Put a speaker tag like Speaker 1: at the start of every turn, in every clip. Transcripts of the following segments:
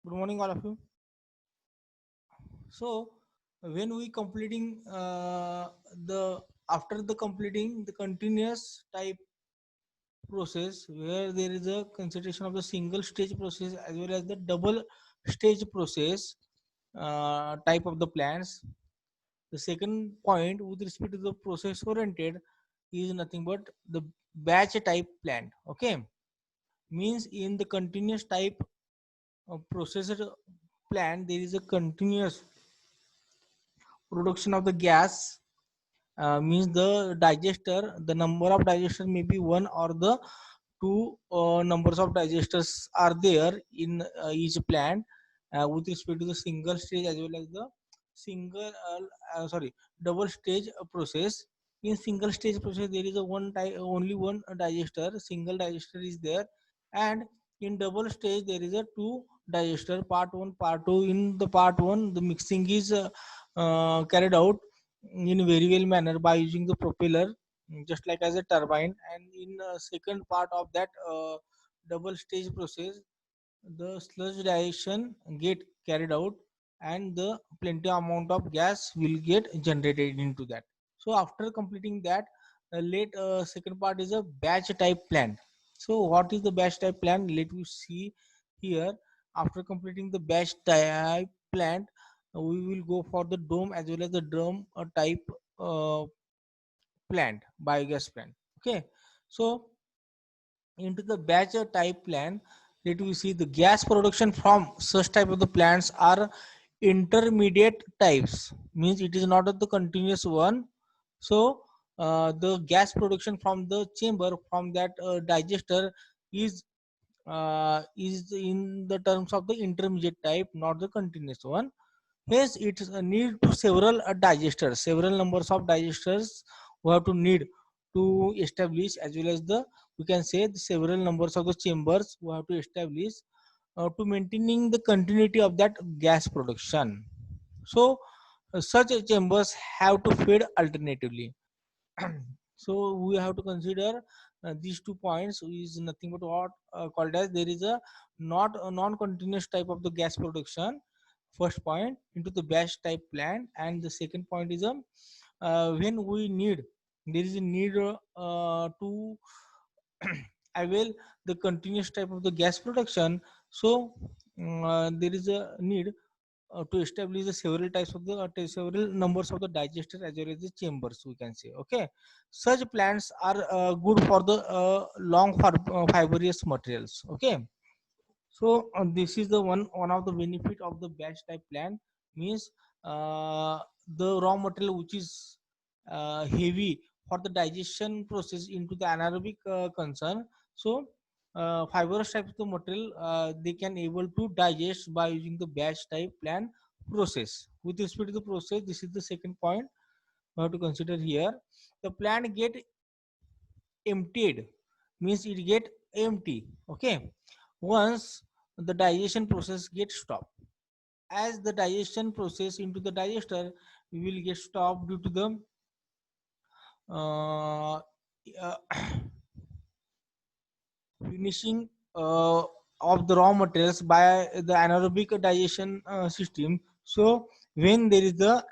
Speaker 1: Good morning, all of you. So, when we completing the after the completing the continuous type process, where there is a consideration of the single stage process as well as the double stage process type of the plans. The second point with respect to the process oriented is nothing but the batch type plan. Okay, means in the continuous type of processor plan there is a continuous production of the gas, means the digester, the number of digester may be one or the two numbers of digesters are there in each plant, with respect to the single stage as well as the single sorry double stage process. In single stage process there is a only one digester, single digester is there, and in double stage there is a two digester, part 1 part 2. In the part 1 the mixing is carried out in a very well manner by using the propeller, just like as a turbine. And in second part of that double stage process the sludge digestion get carried out, and the plenty amount of gas will get generated into that. So after completing that, late second part is a batch type plant. So what is the batch type plant? Let me see here. After completing the batch type plant, we will go for the dome as well as the drum type uh, plant, biogas plant. Okay, so into the batch type plant, let we see the gas production from such type of the plants are intermediate types, means it is not the continuous one. So the gas production from the chamber from that digester is is in the terms of the intermediate type, not the continuous one. Hence, it need to several digesters, several numbers of digesters we have to need to establish, as well as the we can say the several numbers of the chambers we have to establish to maintaining the continuity of that gas production. So, such chambers have to feed alternatively. So we have to consider these 2 points is nothing but what called as there is a not a non-continuous type of the gas production, first point into the batch type plant. And the second point is when we need, there is a need to avail the continuous type of the gas production. So there is a need to establish the several types of the several numbers of the digester as well as the chambers, we can say. Okay, such plants are good for the fibrous materials. Okay, so this is the one of the benefit of the batch type plant, means uh, the raw material which is heavy for the digestion process into the anaerobic concern. So fibrous type of the material they can able to digest by using the batch type plant process. With respect to the process, this is the second point we have to consider here. The plant get emptied, means it get empty. Okay, once the digestion process gets stopped, as the digestion process into the digester will get stopped due to the uh, uh, finishing of the raw materials by the anaerobic digestion system. So when there is the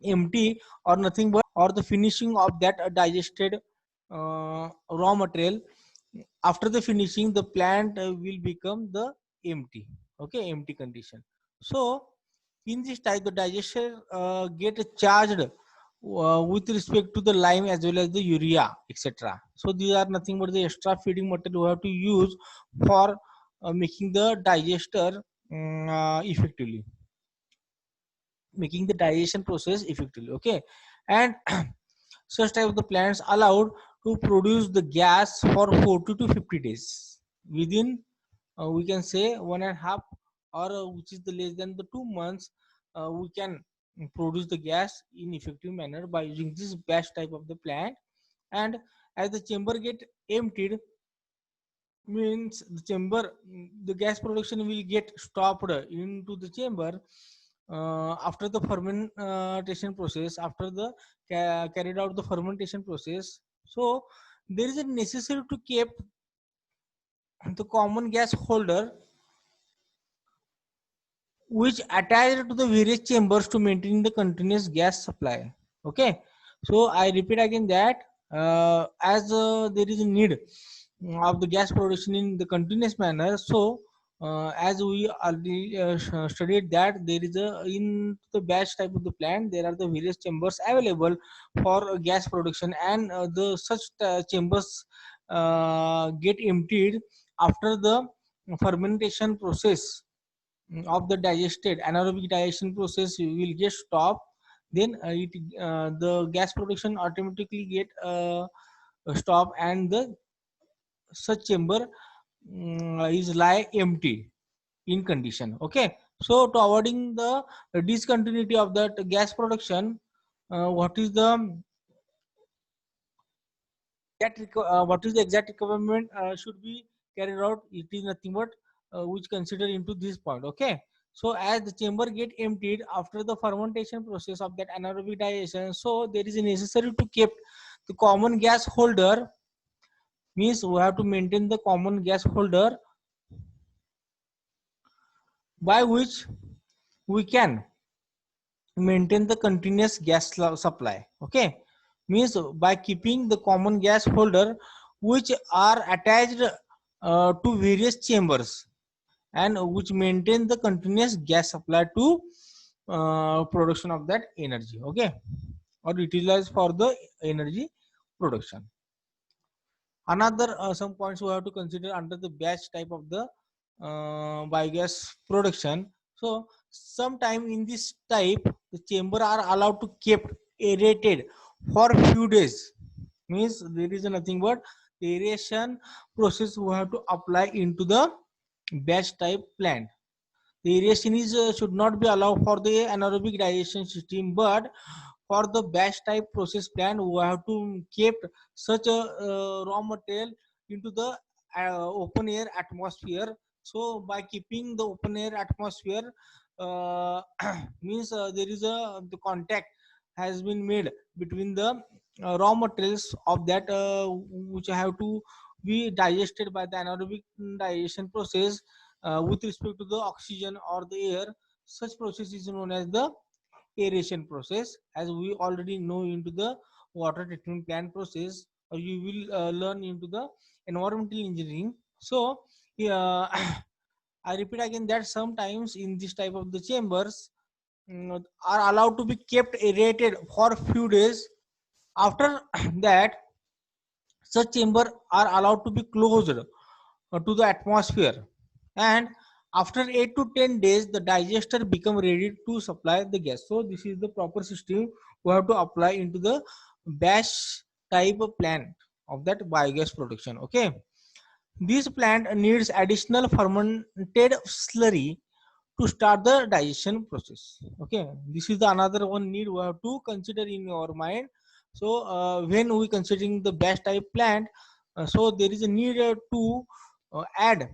Speaker 1: empty or nothing but or the finishing of that digested raw material, after the finishing the plant will become the empty. Okay, empty condition. So in this type the digester get charged with respect to the lime as well as the urea, etc. So these are nothing but the extra feeding material we have to use for making the digester effectively, making the digestion process effectively. Okay, and such type of the plants allowed to produce the gas for 40 to 50 days within we can say 1.5 or which is the less than the 2 months. We can produce the gas in effective manner by using this batch type of the plant. And as the chamber get emptied, means the chamber, the gas production will get stopped into the chamber after the fermentation process, after the carried out the fermentation process. So there is a necessary to keep the common gas holder which attached to the various chambers to maintain the continuous gas supply. Okay, so I repeat again that as there is a need of the gas production in the continuous manner, so as we already studied that there is a in the batch type of the plant there are the various chambers available for gas production, and the such chambers get emptied after the fermentation process of the digested anaerobic digestion process will get stopped. Then the gas production automatically get stop, and the such chamber is lie empty in condition. Okay, so to avoiding the discontinuity of that gas production, what is the what is the exact requirement should be carried out? It is nothing but which consider into this point. Okay, so as the chamber get emptied after the fermentation process of that anaerobic digestion, so there is necessary to keep the common gas holder, means we have to maintain the common gas holder by which we can maintain the continuous gas supply. Okay, means by keeping the common gas holder which are attached to various chambers and which maintain the continuous gas supply to production of that energy. Okay, or utilize for the energy production. Another some points we have to consider under the batch type of the biogas production. So sometime in this type the chamber are allowed to kept aerated for few days, means there is nothing but aeration process we have to apply into the batch type plant. The aeration is should not be allowed for the anaerobic digestion system, but for the batch type process plant we have to keep such a raw material into the open air atmosphere. So by keeping the open air atmosphere uh, means there is a the contact has been made between the raw materials of that which have to be digested by the anaerobic digestion process with respect to the oxygen or the air. Such process is known as the aeration process, as we already know into the water treatment plant process, or you will learn into the environmental engineering. So yeah, I repeat again that sometimes in this type of the chambers are allowed to be kept aerated for few days. After that such chamber are allowed to be closed to the atmosphere, and after 8 to 10 days the digester become ready to supply the gas. So this is the proper system we have to apply into the batch type of plant of that biogas production. Okay, this plant needs additional fermented slurry to start the digestion process. Okay, this is the another one need we have to consider in our mind. So when we considering the batch type plant, so there is a need to add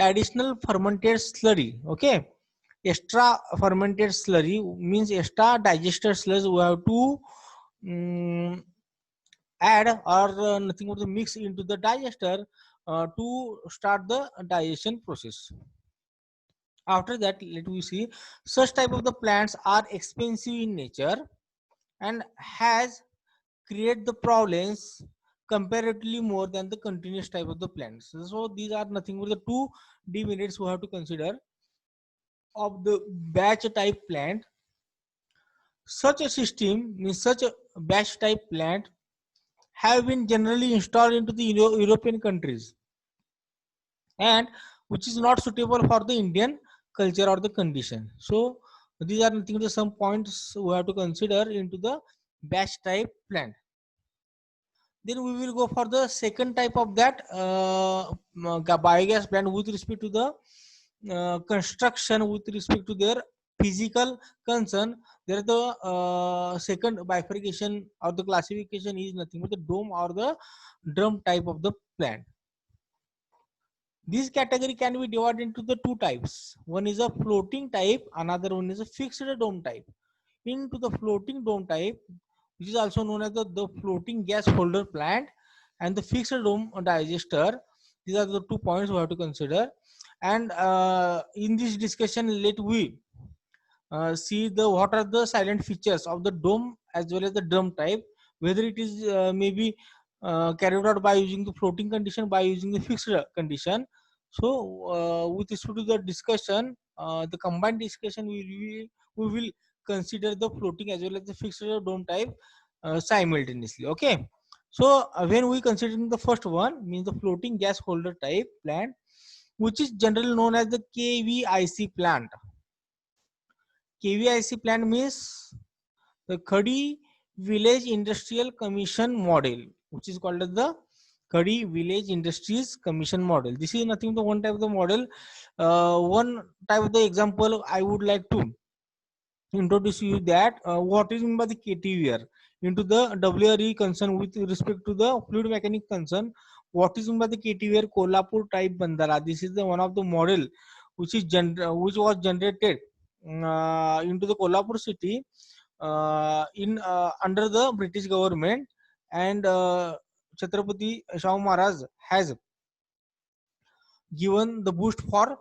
Speaker 1: additional fermented slurry. Okay, extra fermented slurry means extra digester sludge we have to um, add or nothing but to mix into the digester to start the digestion process. After that let me see, such type of the plants are expensive in nature and has create the problems comparatively more than the continuous type of the plants. So these are nothing but the two demerits we have to consider of the batch type plant. Such a system means such a batch type plant have been generally installed into the European countries, and which is not suitable for the Indian culture or the condition. So these are nothing but some points we have to consider into the batch type plant. Then we will go for the second type of that biogas plant with respect to the construction with respect to their physical concern. There the second bifurcation or the classification is nothing but the dome or the drum type of the plant. This category can be divided into the two types. One is a floating type, another one is a fixed dome type. Into the floating dome type, which is also known as the floating gas holder plant and the fixed dome digester, These are the 2 points we have to consider. And in this discussion, let we see the what are the silent features of the dome as well as the drum type, whether it is maybe carried out by using the floating condition, by using the fixed condition. So with respect to the discussion, the combined discussion, we will consider the floating as well as the fixed dome type simultaneously. Okay. So when we considering the first one, means the floating gas holder type plant, which is generally known as the KVIC plant. KVIC plant means the Khadi Village Industrial Commission Model, which is called as the Khadi Village Industries Commission Model. This is nothing but one type of the model. One type of the example I would like to introduce you that what is meant by the KTVR into the WRE concern with respect to the fluid mechanic concern. What is meant by the KTVR Kolhapur type Bandara? This is the one of the model which is which was generated into the Kolhapur city in under the British government, and Chhatrapati Shahu Maharaj has given the boost for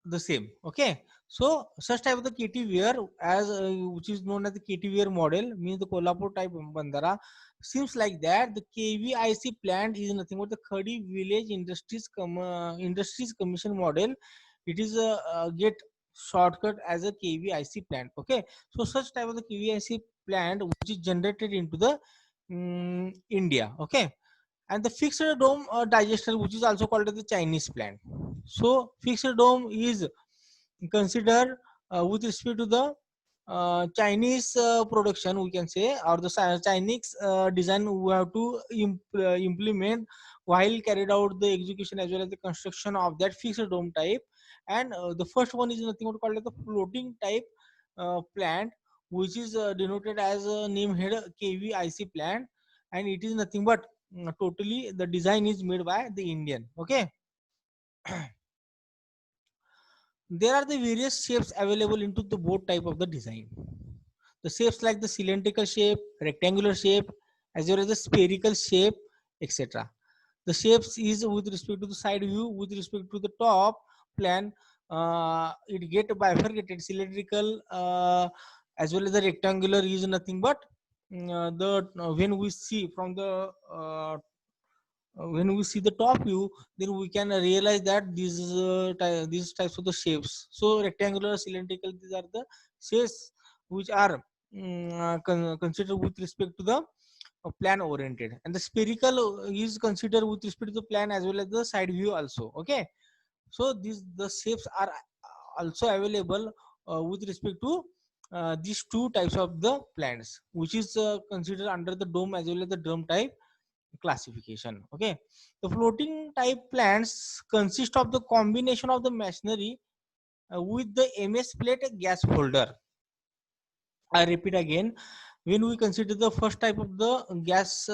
Speaker 1: the same. Okay. So such type of the KTVR as which is known as the KTVR model, means the Kolhapur type Bandara, seems like that the KVIC plant is nothing but the Khadi Village Industries Commission model. It is a get shortcut as a KVIC plant. Okay. So such type of the KVIC plant which is generated into the India. Okay. And the fixed dome digester, which is also called as the Chinese plant. So fixed dome is considered with respect to the Chinese production, we can say, or the Chinese design we have to implement while carried out the execution as well as the construction of that fixed dome type. And the first one is nothing but called as the floating type plant, which is denoted as a name head KVIC plant, and it is nothing but totally the design is made by the Indian. Okay. There are the various shapes available into the both type of the design. The shapes like the cylindrical shape, rectangular shape, as well as the spherical shape, etc. The shapes is with respect to the side view, with respect to the top plan, it get bifurcated. Cylindrical as well as the rectangular is nothing but the when we see from the when we see the top view, then we can realize that these types of the shapes. So rectangular, cylindrical, these are the shapes which are considered with respect to the plan oriented, and the spherical is considered with respect to the plan as well as the side view also. Okay. So these the shapes are also available with respect to these two types of the plants, which is considered under the dome as well as the drum type classification. Okay. The floating type plants consist of the combination of the machinery with the MS plate gas holder. I repeat again, when we consider the first type of the gas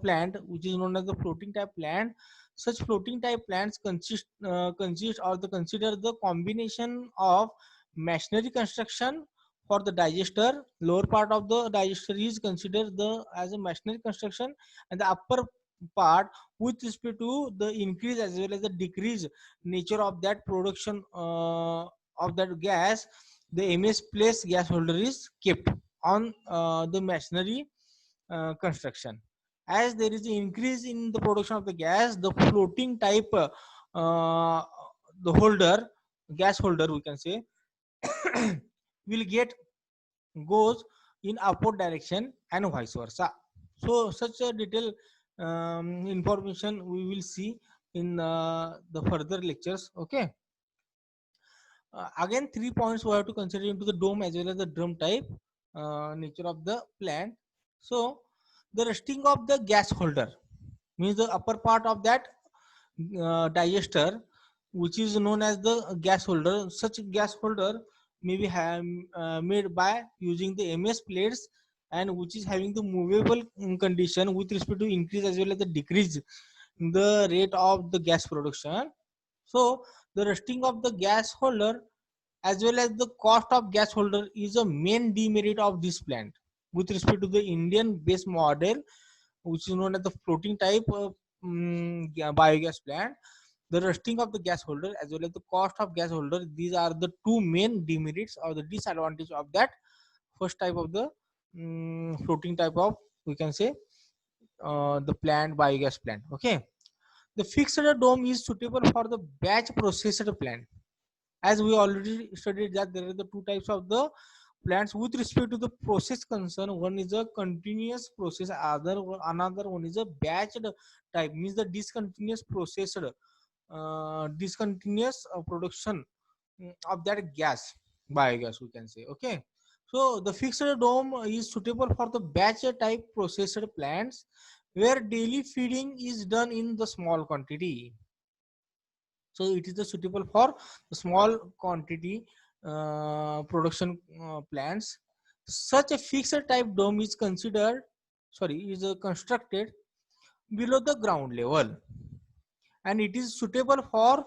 Speaker 1: plant, which is known as the floating type plant, such floating type plants consist or the consider the combination of machinery construction for the digester. Lower part of the digester is considered the as a machinery construction, and the upper part with respect to the increase as well as the decrease nature of that production of that gas, the MS place gas holder is kept on the machinery construction. As there is an increase in the production of the gas, the floating type the holder, gas holder we can say, will get goes in upward direction and vice versa. So such a detailed information we will see in the further lectures. Okay. Again, 3 points we have to consider into the dome as well as the drum type nature of the plant. So the resting of the gas holder means the upper part of that digester, which is known as the gas holder. Such gas holder may be made by using the MS plates, and which is having the movable condition with respect to increase as well as the decrease in the rate of the gas production. So the resting of the gas holder as well as the cost of gas holder is a main demerit of this plant with respect to the Indian base model, which is known as the floating type biogas plant, the rusting of the gas holder as well as the cost of gas holder, these are the two main demerits or the disadvantage of that first type of the floating type of, we can say, the plant, biogas plant. Okay, the fixed dome is suitable for the batch processed plant. As we already studied that there are the two types of the plants with respect to the process concern. One is a continuous process, another one is a batched type, means the discontinuous processed, discontinuous production of that gas, biogas, we can say. Okay, so the fixed dome is suitable for the batch type processed plants where daily feeding is done in the small quantity. So it is the suitable for the small quantity production plants. Such a fixed type dome is considered, sorry, is constructed below the ground level, and it is suitable for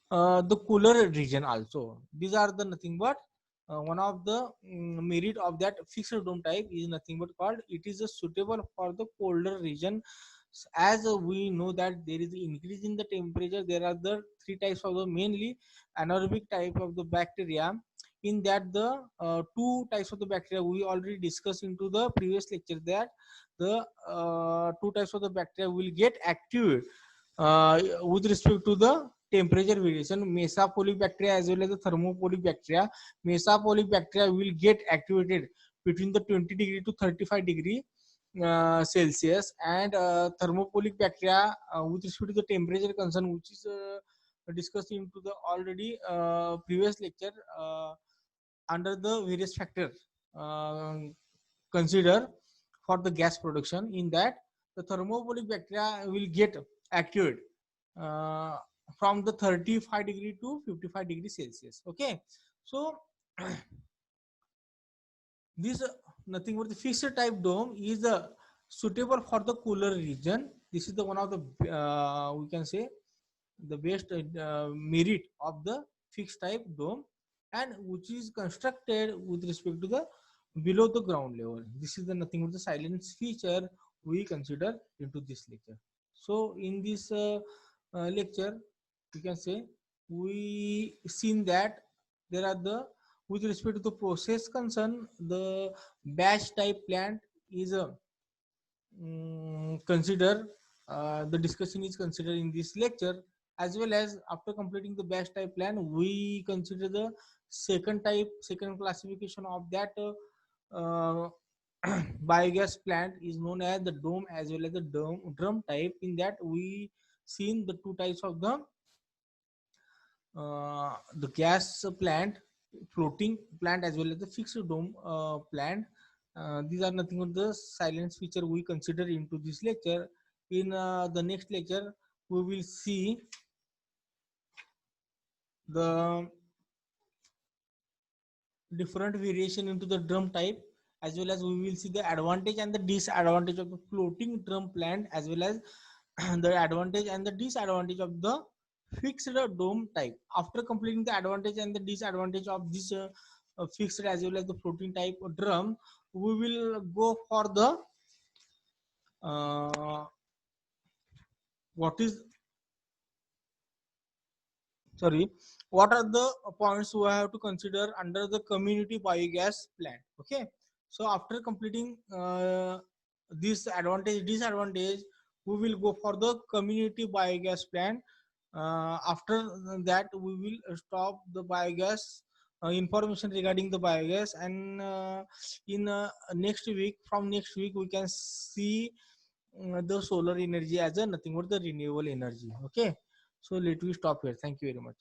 Speaker 1: the cooler region also. These are the nothing but one of the merit of that fixed dome type is nothing but called it is suitable for the colder region. As we know that there is increase in the temperature, there are the three types of the mainly anaerobic type of the bacteria. In that the two types of the bacteria we already discussed into the previous lecture, that the two types of the bacteria will get active with respect to the temperature variation. Mesophilic bacteria as well as the thermophilic bacteria. Mesophilic bacteria will get activated between the 20 degree to 35 degree Celsius, and thermophilic bacteria with respect to the temperature concern, which is discussed into the already previous lecture, under the various factors consider for the gas production. In that the thermophilic bacteria will get activated uh, from the 35 degree to 55 degree Celsius. Okay, so this nothing but the fixed type dome is suitable for the cooler region. This is the one of the we can say the best merit of the fixed type dome, and which is constructed with respect to the below the ground level. This is the nothing but the silence feature we consider into this lecture. So in this lecture, we can say we seen that there are the, with respect to the process concern, the batch type plant is a consider, the discussion is considered in this lecture. As well as after completing the batch type plan, we consider the second classification of that uh, biogas plant is known as the dome as well as the drum type. In that we seen the two types of the gas plant, floating plant as well as the fixed dome plant. These are nothing but the silence feature we consider into this lecture. In the next lecture, we will see the different variation into the drum type, as well as we will see the advantage and the disadvantage of the floating drum plant, as well as the advantage and the disadvantage of the fixed dome type. After completing the advantage and the disadvantage of this fixed as well as the floating type drum, we will go for the uh, what is, sorry, what are the points we have to consider under the community biogas plant. Okay, so after completing this advantage disadvantage, we will go for the community biogas plant. After that we will stop the biogas information regarding the biogas, and in next week, from next week we can see the solar energy as a nothing but the renewable energy. Okay, so let me stop here. Thank you very much.